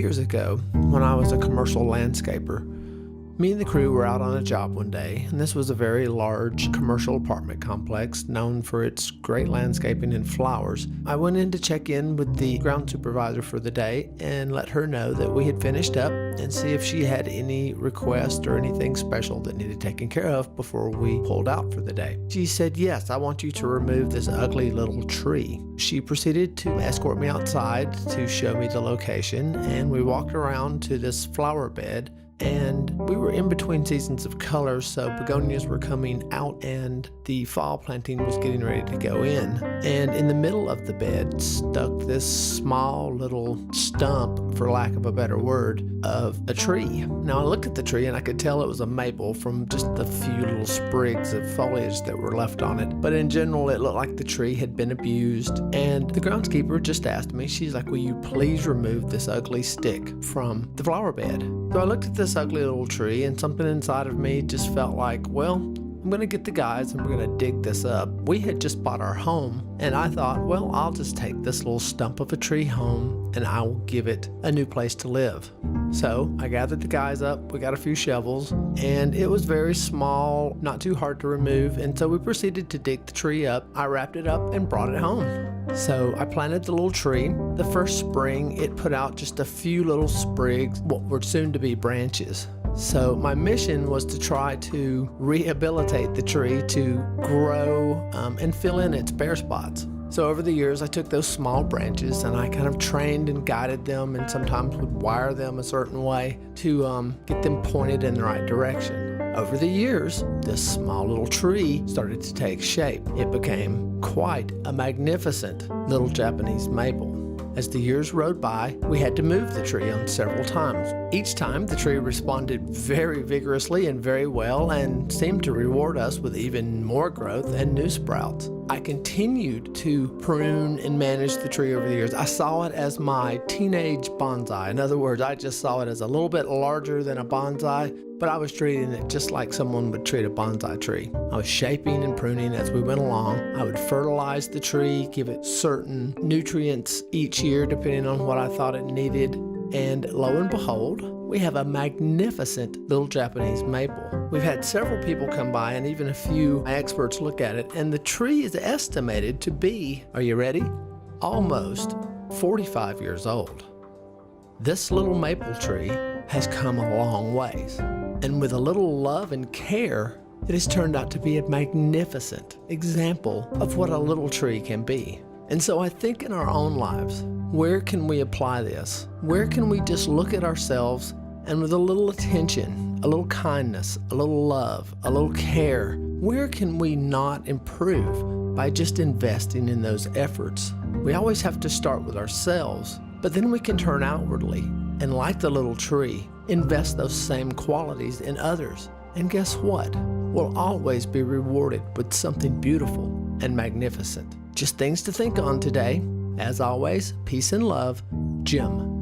years ago, when I was a commercial landscaper, me and the crew were out on a job one day, and this was a very large commercial apartment complex known for its great landscaping and flowers. I went in to check in with the ground supervisor for the day and let her know that we had finished up and see if she had any request or anything special that needed taken care of before we pulled out for the day. She said, "Yes, I want you to remove this ugly little tree." She proceeded to escort me outside to show me the location, and we walked around to this flower bed. And we were in between seasons of color, so begonias were coming out and the fall planting was getting ready to go in. And in the middle of the bed stuck this small little stump, for lack of a better word, of a tree. Now I looked at the tree and I could tell it was a maple from just the few little sprigs of foliage that were left on it. But in general, it looked like the tree had been abused. And the groundskeeper just asked me, she's like, "Will you please remove this ugly stick from the flower bed?" So I looked at this ugly little tree, and something inside of me just felt like, well, I'm gonna get the guys and we're gonna dig this up. We had just bought our home, and I thought, well, I'll just take this little stump of a tree home and I will give it a new place to live. So I gathered the guys up, we got a few shovels, and it was very small, not too hard to remove, and so we proceeded to dig the tree up. I wrapped it up and brought it home. So I planted the little tree. The first spring, it put out just a few little sprigs, what were soon to be branches. So my mission was to try to rehabilitate the tree to grow and fill in its bare spots. So over the years, I took those small branches and I kind of trained and guided them, and sometimes would wire them a certain way to get them pointed in the right direction. Over the years, this small little tree started to take shape. It became quite a magnificent little Japanese maple. As the years rode by, we had to move the tree on several times. Each time, the tree responded very vigorously and very well, and seemed to reward us with even more growth and new sprouts. I continued to prune and manage the tree over the years. I saw it as my teenage bonsai. In other words, I just saw it as a little bit larger than a bonsai, but I was treating it just like someone would treat a bonsai tree. I was shaping and pruning as we went along. I would fertilize the tree, give it certain nutrients each year depending on what I thought it needed. And lo and behold, we have a magnificent little Japanese maple. We've had several people come by and even a few experts look at it, and the tree is estimated to be, are you ready? Almost 45 years old. This little maple tree has come a long ways, and with a little love and care, it has turned out to be a magnificent example of what a little tree can be. And so I think in our own lives, where can we apply this? Where can we just look at ourselves and with a little attention, a little kindness, a little love, a little care, where can we not improve by just investing in those efforts? We always have to start with ourselves, but then we can turn outwardly and, like the little tree, invest those same qualities in others. And guess what? We'll always be rewarded with something beautiful and magnificent. Just things to think on today. As always, peace and love, Jim.